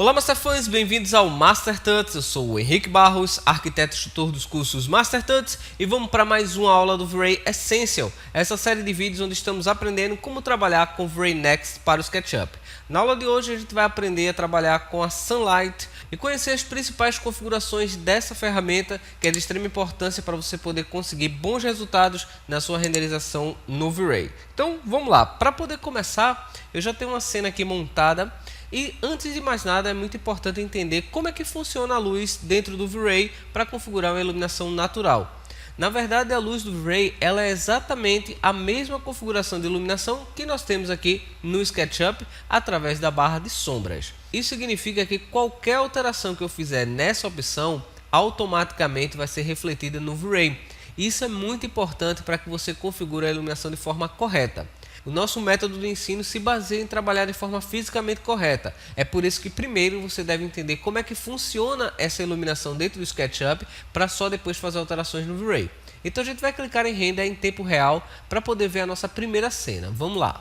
Olá, Masterfãs, bem-vindos ao Master Tuts. Eu sou o Henrique Barros, arquiteto e instrutor dos cursos Master Tuts, e vamos para mais uma aula do V-Ray Essential, essa série de vídeos onde estamos aprendendo como trabalhar com o V-Ray Next para o SketchUp. Na aula de hoje a gente vai aprender a trabalhar com a Sunlight e conhecer as principais configurações dessa ferramenta, que é de extrema importância para você poder conseguir bons resultados na sua renderização no V-Ray. Então vamos lá, para poder começar eu já tenho uma cena aqui montada. E antes de mais nada é muito importante entender como é que funciona a luz dentro do V-Ray para configurar uma iluminação natural. Na verdade, a luz do V-Ray ela é exatamente a mesma configuração de iluminação que nós temos aqui no SketchUp através da barra de sombras. Isso significa que qualquer alteração que eu fizer nessa opção automaticamente vai ser refletida no V-Ray. Isso é muito importante para que você configure a iluminação de forma correta. O nosso método de ensino se baseia em trabalhar de forma fisicamente correta. É por isso que primeiro você deve entender como é que funciona essa iluminação dentro do SketchUp para só depois fazer alterações no V-Ray. Então a gente vai clicar em render em tempo real para poder ver a nossa primeira cena. Vamos lá.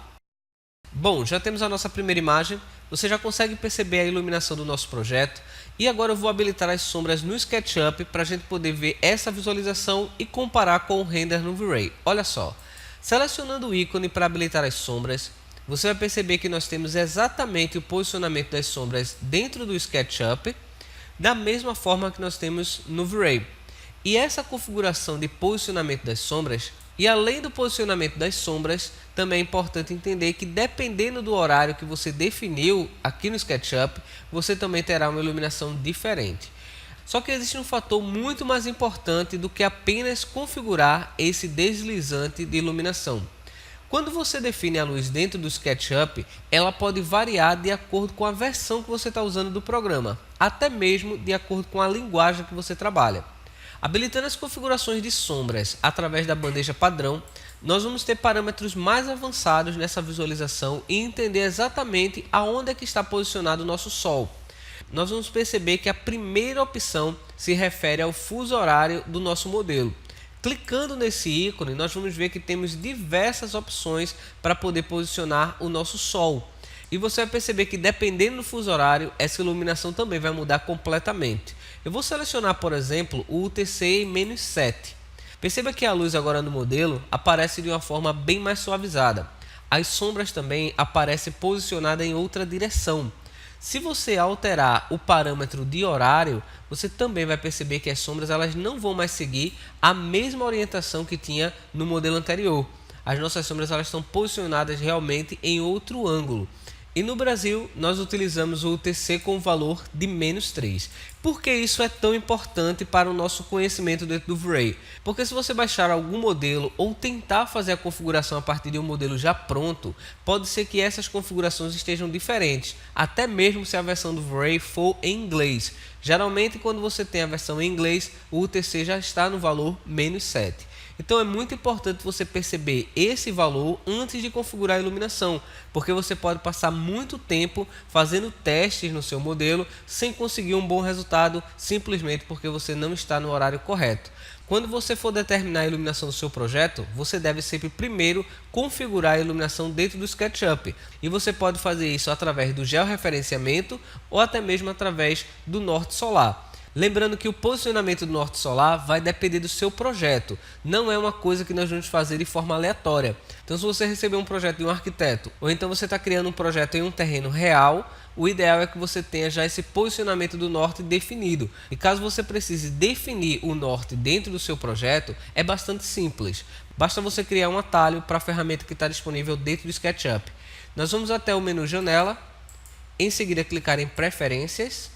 Bom, já temos a nossa primeira imagem. Você já consegue perceber a iluminação do nosso projeto. E agora eu vou habilitar as sombras no SketchUp para a gente poder ver essa visualização e comparar com o render no V-Ray. Olha só. Selecionando o ícone para habilitar as sombras, você vai perceber que nós temos exatamente o posicionamento das sombras dentro do SketchUp, da mesma forma que nós temos no V-Ray. E essa configuração de posicionamento das sombras, e além do posicionamento das sombras, também é importante entender que dependendo do horário que você definiu aqui no SketchUp, você também terá uma iluminação diferente. Só que existe um fator muito mais importante do que apenas configurar esse deslizante de iluminação. Quando você define a luz dentro do SketchUp, ela pode variar de acordo com a versão que você está usando do programa, até mesmo de acordo com a linguagem que você trabalha. Habilitando as configurações de sombras através da bandeja padrão, nós vamos ter parâmetros mais avançados nessa visualização e entender exatamente aonde é que está posicionado o nosso Sol. Nós vamos perceber que a primeira opção se refere ao fuso horário do nosso modelo. Clicando nesse ícone, nós vamos ver que temos diversas opções para poder posicionar o nosso Sol. E você vai perceber que dependendo do fuso horário, essa iluminação também vai mudar completamente. Eu vou selecionar, por exemplo, o UTC em -7. Perceba que a luz agora no modelo aparece de uma forma bem mais suavizada. As sombras também aparecem posicionadas em outra direção. Se você alterar o parâmetro de horário, você também vai perceber que as sombras elas não vão mais seguir a mesma orientação que tinha no modelo anterior. As nossas sombras elas estão posicionadas realmente em outro ângulo. E no Brasil, nós utilizamos o UTC com o valor de -3. Por que isso é tão importante para o nosso conhecimento dentro do V-Ray? Porque se você baixar algum modelo ou tentar fazer a configuração a partir de um modelo já pronto, pode ser que essas configurações estejam diferentes, até mesmo se a versão do V-Ray for em inglês. Geralmente, quando você tem a versão em inglês, o UTC já está no valor -7. Então é muito importante você perceber esse valor antes de configurar a iluminação, porque você pode passar muito tempo fazendo testes no seu modelo sem conseguir um bom resultado simplesmente porque você não está no horário correto. Quando você for determinar a iluminação do seu projeto, você deve sempre primeiro configurar a iluminação dentro do SketchUp. E você pode fazer isso através do georreferenciamento ou até mesmo através do norte solar. Lembrando que o posicionamento do norte solar vai depender do seu projeto, não é uma coisa que nós vamos fazer de forma aleatória. Então se você receber um projeto de um arquiteto, ou então você está criando um projeto em um terreno real, o ideal é que você tenha já esse posicionamento do norte definido. E caso você precise definir o norte dentro do seu projeto, é bastante simples. Basta você criar um atalho para a ferramenta que está disponível dentro do SketchUp. Nós vamos até o menu Janela, em seguida clicar em Preferências,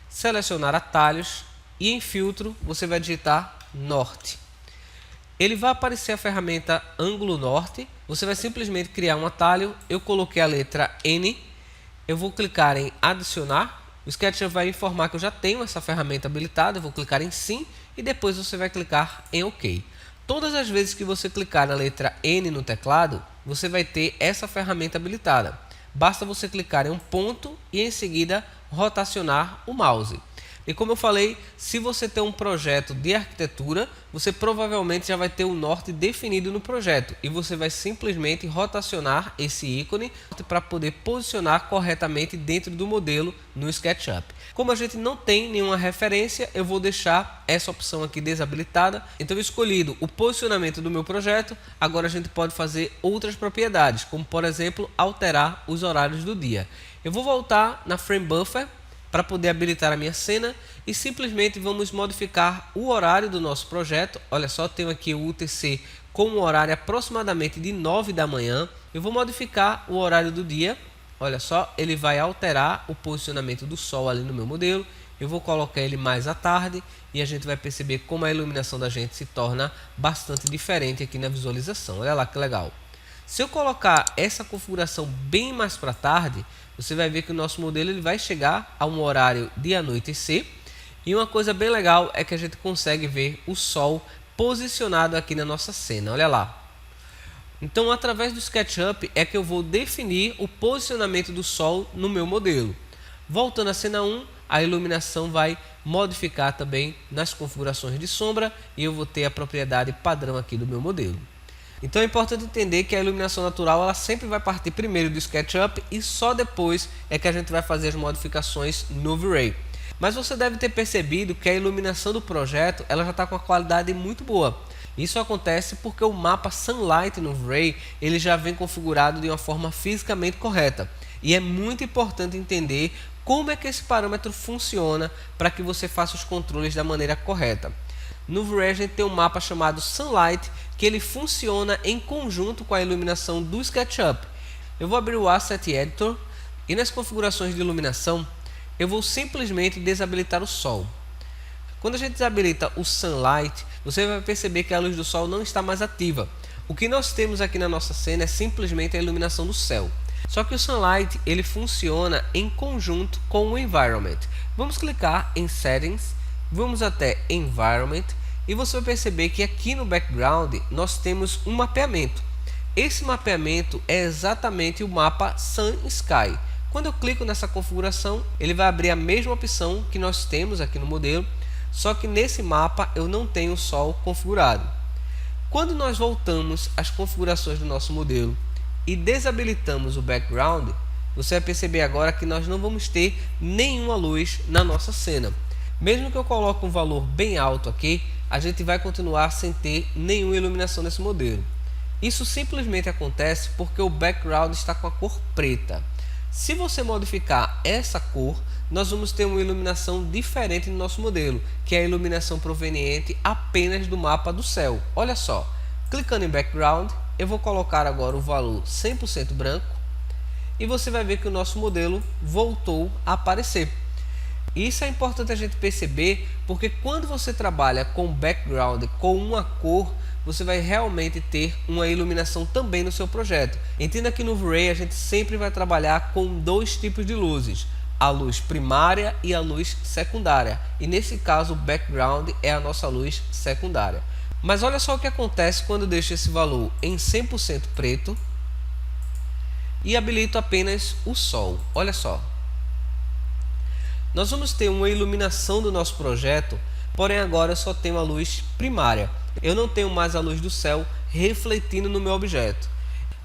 selecionar atalhos e em filtro você vai digitar norte. Ele vai aparecer a ferramenta ângulo norte, você vai simplesmente criar um atalho, eu coloquei a letra N, eu vou clicar em adicionar, o SketchUp vai informar que eu já tenho essa ferramenta habilitada, eu vou clicar em sim e depois você vai clicar em OK. Todas as vezes que você clicar na letra N no teclado, você vai ter essa ferramenta habilitada. Basta você clicar em um ponto e em seguida rotacionar o mouse. E como eu falei, se você tem um projeto de arquitetura, você provavelmente já vai ter o norte definido no projeto e você vai simplesmente rotacionar esse ícone para poder posicionar corretamente dentro do modelo no SketchUp. Como a gente não tem nenhuma referência, eu vou deixar essa opção aqui desabilitada. Então, escolhido o posicionamento do meu projeto, agora a gente pode fazer outras propriedades, como por exemplo, alterar os horários do dia. Eu vou voltar na Frame Buffer para poder habilitar a minha cena e simplesmente vamos modificar o horário do nosso projeto. Olha só, tenho aqui o UTC com um horário aproximadamente de 9 da manhã. Eu vou modificar o horário do dia. Olha só, ele vai alterar o posicionamento do sol ali no meu modelo. Eu vou colocar ele mais à tarde e a gente vai perceber como a iluminação da gente se torna bastante diferente aqui na visualização. Olha lá que legal. Se eu colocar essa configuração bem mais para tarde, você vai ver que o nosso modelo ele vai chegar a um horário de anoitecer. E uma coisa bem legal é que a gente consegue ver o sol posicionado aqui na nossa cena. Olha lá. Então, através do SketchUp é que eu vou definir o posicionamento do sol no meu modelo. Voltando à cena 1, a iluminação vai modificar também nas configurações de sombra e eu vou ter a propriedade padrão aqui do meu modelo. Então é importante entender que a iluminação natural ela sempre vai partir primeiro do SketchUp e só depois é que a gente vai fazer as modificações no V-Ray. Mas você deve ter percebido que a iluminação do projeto ela já está com uma qualidade muito boa. Isso acontece porque o mapa Sunlight no V-Ray ele já vem configurado de uma forma fisicamente correta. E é muito importante entender como é que esse parâmetro funciona para que você faça os controles da maneira correta. No V-Ray a gente tem um mapa chamado Sunlight que ele funciona em conjunto com a iluminação do SketchUp. Eu vou abrir o Asset Editor e nas configurações de iluminação eu vou simplesmente desabilitar o sol. Quando a gente desabilita o Sunlight, você vai perceber que a luz do sol não está mais ativa. O que nós temos aqui na nossa cena é simplesmente a iluminação do céu. Só que o Sunlight ele funciona em conjunto com o Environment. Vamos clicar em Settings, vamos até Environment e você vai perceber que aqui no background nós temos um mapeamento. Esse mapeamento é exatamente o mapa Sun Sky. Quando eu clico nessa configuração, ele vai abrir a mesma opção que nós temos aqui no modelo, só que nesse mapa eu não tenho o sol configurado. Quando nós voltamos às configurações do nosso modelo e desabilitamos o background, você vai perceber agora que nós não vamos ter nenhuma luz na nossa cena. Mesmo que eu coloque um valor bem alto aqui, a gente vai continuar sem ter nenhuma iluminação nesse modelo. Isso simplesmente acontece porque o background está com a cor preta. Se você modificar essa cor, nós vamos ter uma iluminação diferente no nosso modelo, que é a iluminação proveniente apenas do mapa do céu. Olha só, clicando em Background, eu vou colocar agora o valor 100% branco e você vai ver que o nosso modelo voltou a aparecer. Isso é importante a gente perceber, porque quando você trabalha com background com uma cor, você vai realmente ter uma iluminação também no seu projeto. Entenda que no V-Ray a gente sempre vai trabalhar com dois tipos de luzes, a luz primária e a luz secundária. E nesse caso o background é a nossa luz secundária. Mas olha só o que acontece quando eu deixo esse valor em 100% preto e habilito apenas o sol. Olha só. Nós vamos ter uma iluminação do nosso projeto, porém agora eu só tenho a luz primária. Eu não tenho mais a luz do céu refletindo no meu objeto.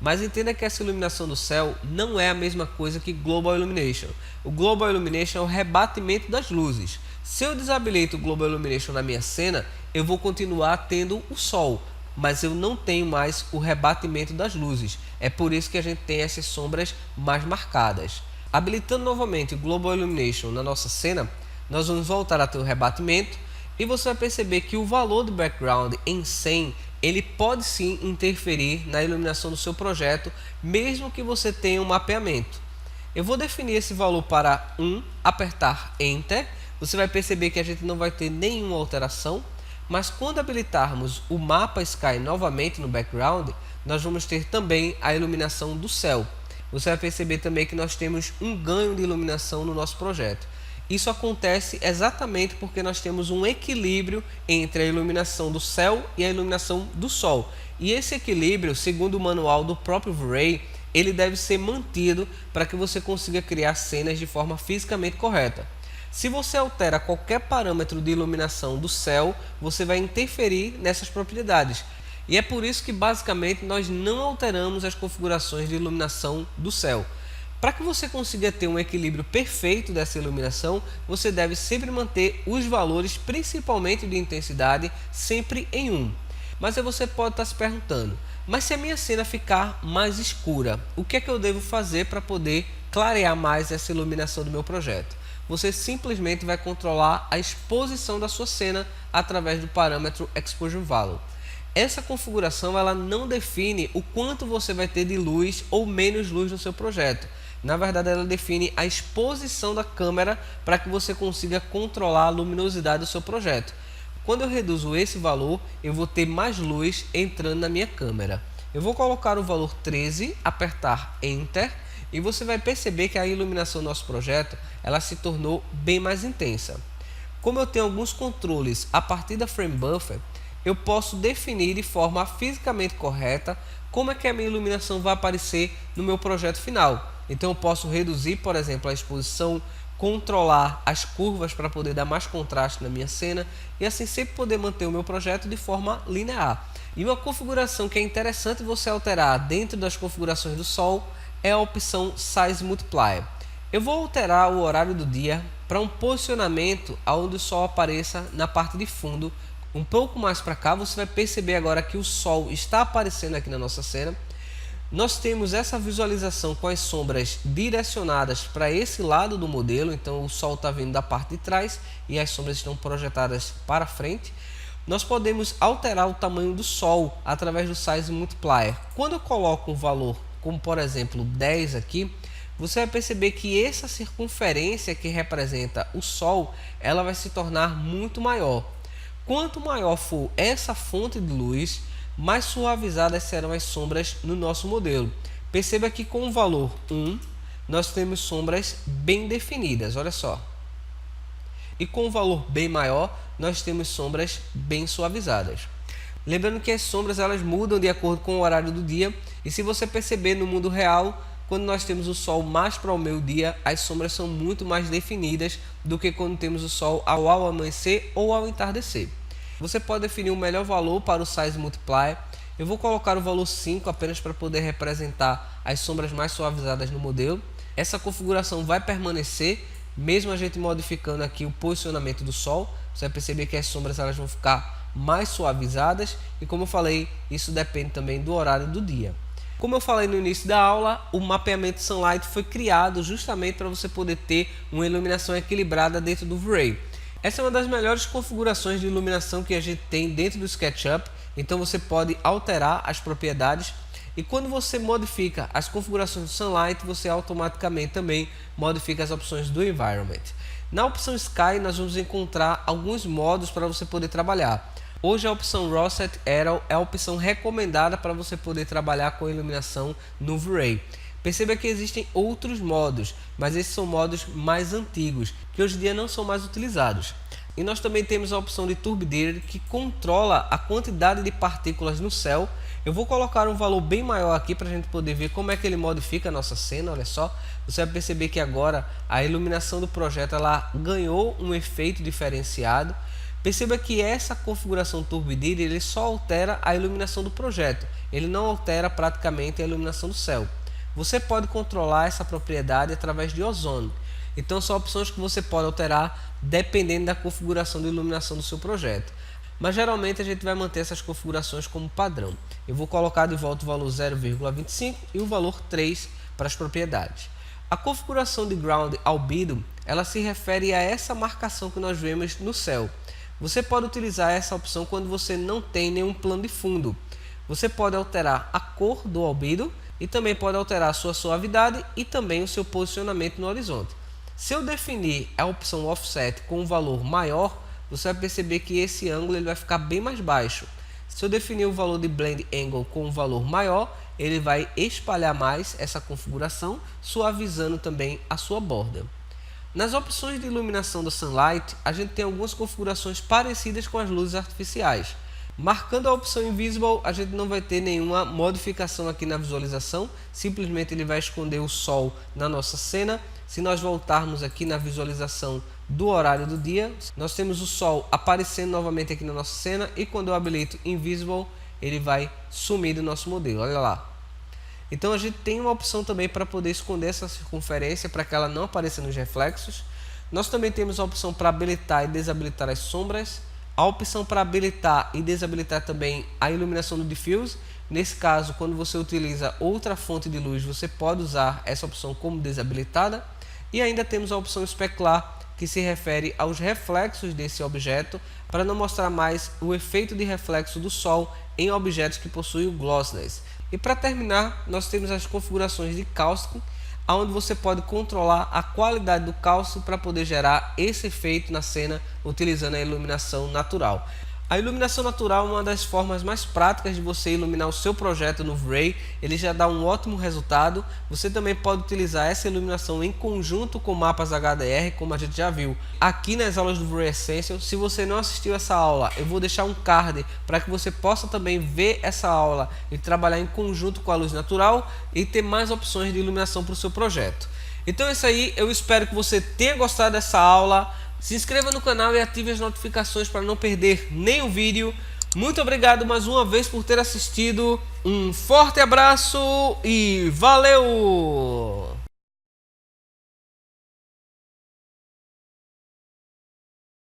Mas entenda que essa iluminação do céu não é a mesma coisa que Global Illumination. O Global Illumination é o rebatimento das luzes. Se eu desabilito o Global Illumination na minha cena, eu vou continuar tendo o sol, mas eu não tenho mais o rebatimento das luzes. É por isso que a gente tem essas sombras mais marcadas. Habilitando novamente o Global Illumination na nossa cena, nós vamos voltar a ter o rebatimento e você vai perceber que o valor do background em 100 ele pode sim interferir na iluminação do seu projeto, mesmo que você tenha um mapeamento. Eu vou definir esse valor para 1, apertar Enter, você vai perceber que a gente não vai ter nenhuma alteração, mas quando habilitarmos o mapa Sky novamente no background, nós vamos ter também a iluminação do céu. Você vai perceber também que nós temos um ganho de iluminação no nosso projeto. Isso acontece exatamente porque nós temos um equilíbrio entre a iluminação do céu e a iluminação do sol. E esse equilíbrio, segundo o manual do próprio V-Ray, ele deve ser mantido para que você consiga criar cenas de forma fisicamente correta. Se você altera qualquer parâmetro de iluminação do céu, você vai interferir nessas propriedades. E é por isso que basicamente nós não alteramos as configurações de iluminação do céu. Para que você consiga ter um equilíbrio perfeito dessa iluminação, você deve sempre manter os valores, principalmente de intensidade, sempre em 1. Mas aí você pode estar se perguntando, mas se a minha cena ficar mais escura, o que é que eu devo fazer para poder clarear mais essa iluminação do meu projeto? Você simplesmente vai controlar a exposição da sua cena através do parâmetro Exposure Value. Essa configuração ela não define o quanto você vai ter de luz ou menos luz no seu projeto. Na verdade, ela define a exposição da câmera para que você consiga controlar a luminosidade do seu projeto. Quando eu reduzo esse valor, eu vou ter mais luz entrando na minha câmera. Eu vou colocar o valor 13, apertar Enter, e você vai perceber que a iluminação do nosso projeto ela se tornou bem mais intensa. Como eu tenho alguns controles a partir da Frame Buffer, eu posso definir de forma fisicamente correta como é que a minha iluminação vai aparecer no meu projeto final. Então eu posso reduzir, por exemplo, a exposição, controlar as curvas para poder dar mais contraste na minha cena e assim sempre poder manter o meu projeto de forma linear. E uma configuração que é interessante você alterar dentro das configurações do Sol é a opção Size Multiplier. Eu vou alterar o horário do dia para um posicionamento onde o Sol apareça na parte de fundo. Um pouco mais para cá você vai perceber agora que o Sol está aparecendo aqui na nossa cena. Nós temos essa visualização com as sombras direcionadas para esse lado do modelo, então o Sol está vindo da parte de trás e as sombras estão projetadas para frente. Nós podemos alterar o tamanho do Sol através do Size Multiplier. Quando eu coloco um valor como por exemplo 10 aqui, você vai perceber que essa circunferência que representa o Sol, ela vai se tornar muito maior. Quanto maior for essa fonte de luz, mais suavizadas serão as sombras no nosso modelo. Perceba que com o valor 1, nós temos sombras bem definidas, olha só. E com o valor bem maior, nós temos sombras bem suavizadas. Lembrando que as sombras elas mudam de acordo com o horário do dia, e se você perceber no mundo real, quando nós temos o Sol mais para o meio-dia, as sombras são muito mais definidas do que quando temos o Sol ao amanhecer ou ao entardecer. Você pode definir o melhor valor para o Size Multiplier. Eu vou colocar o valor 5 apenas para poder representar as sombras mais suavizadas no modelo. Essa configuração vai permanecer, mesmo a gente modificando aqui o posicionamento do Sol. Você vai perceber que as sombras elas vão ficar mais suavizadas e, como eu falei, isso depende também do horário do dia. Como eu falei no início da aula, o mapeamento Sunlight foi criado justamente para você poder ter uma iluminação equilibrada dentro do V-Ray. Essa é uma das melhores configurações de iluminação que a gente tem dentro do SketchUp, então você pode alterar as propriedades e quando você modifica as configurações do Sunlight, você automaticamente também modifica as opções do Environment. Na opção Sky, nós vamos encontrar alguns modos para você poder trabalhar. Hoje a opção Raw Set Arrow é a opção recomendada para você poder trabalhar com a iluminação no V-Ray. Perceba que existem outros modos, mas esses são modos mais antigos, que hoje em dia não são mais utilizados. E nós também temos a opção de Turbidimeter, que controla a quantidade de partículas no céu. Eu vou colocar um valor bem maior aqui para a gente poder ver como é que ele modifica a nossa cena, olha só. Você vai perceber que agora a iluminação do projeto ela ganhou um efeito diferenciado. Perceba que essa configuração Turbidimeter ele só altera a iluminação do projeto, ele não altera praticamente a iluminação do céu. Você pode controlar essa propriedade através de Ozone. Então são opções que você pode alterar dependendo da configuração de iluminação do seu projeto. Mas geralmente a gente vai manter essas configurações como padrão. Eu vou colocar de volta o valor 0,25 e o valor 3 para as propriedades. A configuração de Ground Albedo, ela se refere a essa marcação que nós vemos no céu. Você pode utilizar essa opção quando você não tem nenhum plano de fundo. Você pode alterar a cor do albedo e também pode alterar a sua suavidade e também o seu posicionamento no horizonte. Se eu definir a opção Offset com um valor maior, você vai perceber que esse ângulo ele vai ficar bem mais baixo. Se eu definir o valor de Blend Angle com um valor maior, ele vai espalhar mais essa configuração, suavizando também a sua borda. Nas opções de iluminação do Sunlight, a gente tem algumas configurações parecidas com as luzes artificiais. Marcando a opção Invisible, a gente não vai ter nenhuma modificação aqui na visualização, simplesmente ele vai esconder o Sol na nossa cena. Se nós voltarmos aqui na visualização do horário do dia. Nós temos o sol aparecendo novamente aqui na nossa cena, e quando eu habilito Invisible, ele vai sumir do nosso modelo, olha lá. Então a gente tem uma opção também para poder esconder essa circunferência, para que ela não apareça nos reflexos. Nós também temos a opção para habilitar e desabilitar as sombras, a opção para habilitar e desabilitar também a iluminação do diffuse. Nesse caso, quando você utiliza outra fonte de luz, você pode usar essa opção como desabilitada. E ainda temos a opção especular, que se refere aos reflexos desse objeto, para não mostrar mais o efeito de reflexo do sol em objetos que possuem o glossiness. E para terminar, nós temos as configurações de cáustica, onde você pode controlar a qualidade do cáustico para poder gerar esse efeito na cena utilizando a iluminação natural. A iluminação natural é uma das formas mais práticas de você iluminar o seu projeto no V-Ray. Ele já dá um ótimo resultado. Você também pode utilizar essa iluminação em conjunto com mapas HDR, como a gente já viu aqui nas aulas do V-Ray Essential. Se você não assistiu essa aula, eu vou deixar um card para que você possa também ver essa aula e trabalhar em conjunto com a luz natural e ter mais opções de iluminação para o seu projeto. Então é isso aí, eu espero que você tenha gostado dessa aula. Se inscreva no canal e ative as notificações para não perder nenhum vídeo. Muito obrigado mais uma vez por ter assistido. Um forte abraço e valeu!